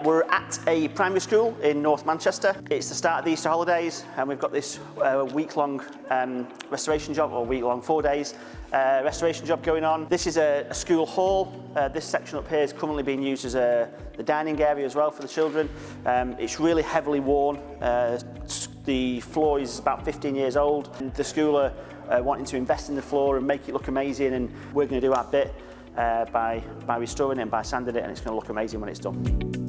We're at a primary school in North Manchester. It's the start of the Easter holidays and we've got this week-long restoration job, or week-long 4 days restoration job going on. This is a school hall. This section up here is currently being used as the dining area as well for the children. It's really heavily worn. The floor is about 15 years old. And the school are wanting to invest in the floor and make it look amazing, and we're going to do our bit by restoring it and by sanding it, and it's going to look amazing when it's done.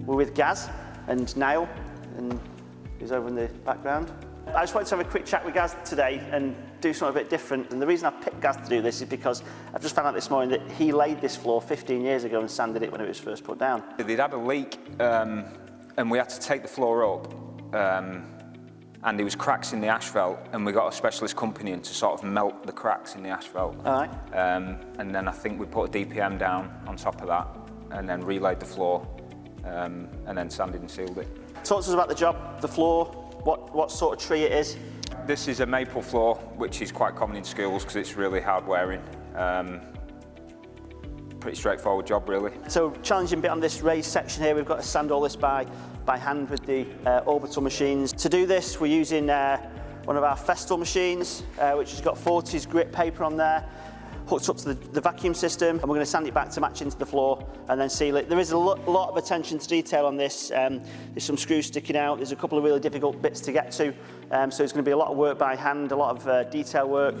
We're with Gaz and Niall, and he's over in the background. I just wanted to have a quick chat with Gaz today and do something a bit different. And the reason I picked Gaz to do this is because I've just found out this morning that he laid this floor 15 years ago and sanded it when it was first put down. They'd had a leak and we had to take the floor up and there was cracks in the asphalt, and we got a specialist company in to sort of melt the cracks in the asphalt. All right. And then I think we put a DPM down on top of that and then relaid the floor and then sanded and sealed it. Talk to us about the job, the floor, what sort of tree it is. This is a maple floor, which is quite common in schools because it's really hard wearing. Pretty straightforward job, really. So, challenging bit on this raised section here, we've got to sand all this by hand with the orbital machines. To do this, we're using one of our Festal machines, which has got 40s grit paper on there, hooked up to the vacuum system, and we're going to sand it back to match into the floor and then seal it. There is a lot of attention to detail on this. There's some screws sticking out, there's a couple of really difficult bits to get to, so it's going to be a lot of work by hand, a lot of detail work.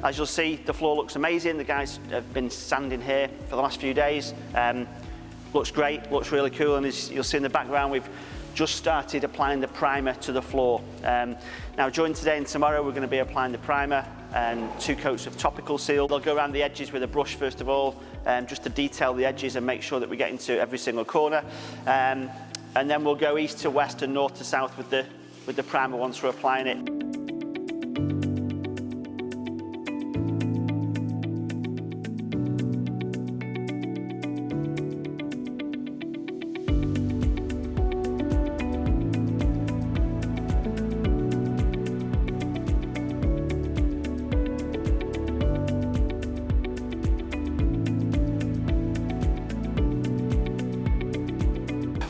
As you'll see, the floor looks amazing. The guys have been sanding here for the last few days. Looks great, looks really cool, and as you'll see in the background, we've just started applying the primer to the floor. Now, during today and tomorrow, we're going to be applying the primer and 2 coats of topical seal. They'll go around the edges with a brush first of all, just to detail the edges and make sure that we get into every single corner. And then we'll go east to west and north to south with the primer once we're applying it.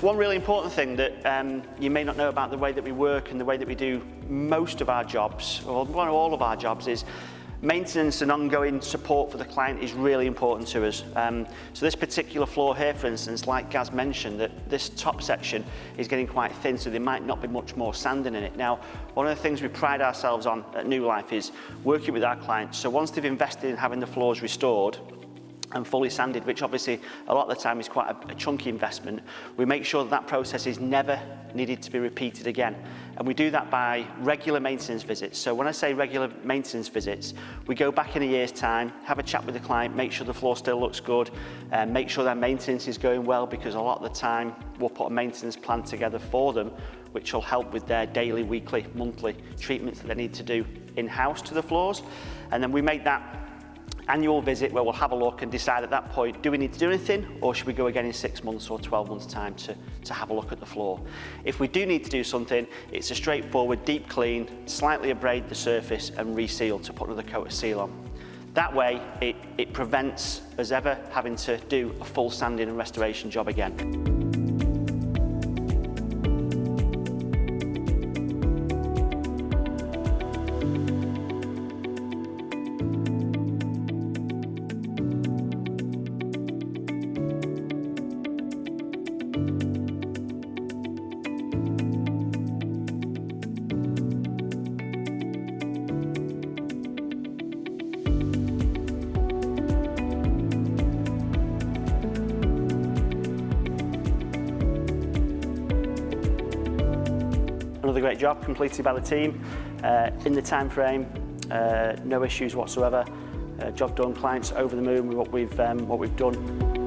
One really important thing that you may not know about the way that we work and the way that we do most of our jobs, or all of our jobs, is maintenance and ongoing support for the client is really important to us. So this particular floor here, for instance, like Gaz mentioned, that this top section is getting quite thin, so there might not be much more sanding in it. Now, one of the things we pride ourselves on at NuLife is working with our clients. So once they've invested in having the floors restored and fully sanded, which obviously a lot of the time is quite a chunky investment, we make sure that that process is never needed to be repeated again. And we do that by regular maintenance visits. So when I say regular maintenance visits, we go back in a year's time, have a chat with the client, make sure the floor still looks good, and make sure their maintenance is going well, because a lot of the time we'll put a maintenance plan together for them, which will help with their daily, weekly, monthly treatments that they need to do in-house to the floors. And then we make that annual visit where we'll have a look and decide at that point, do we need to do anything, or should we go again in 6 months or 12 months time to have a look at the floor. If we do need to do something, it's a straightforward deep clean, slightly abrade the surface and reseal to put another coat of seal on. That way it prevents us ever having to do a full sanding and restoration job again. another great job completed by the team in the time frame, no issues whatsoever. Job done, clients over the moon with what we've done.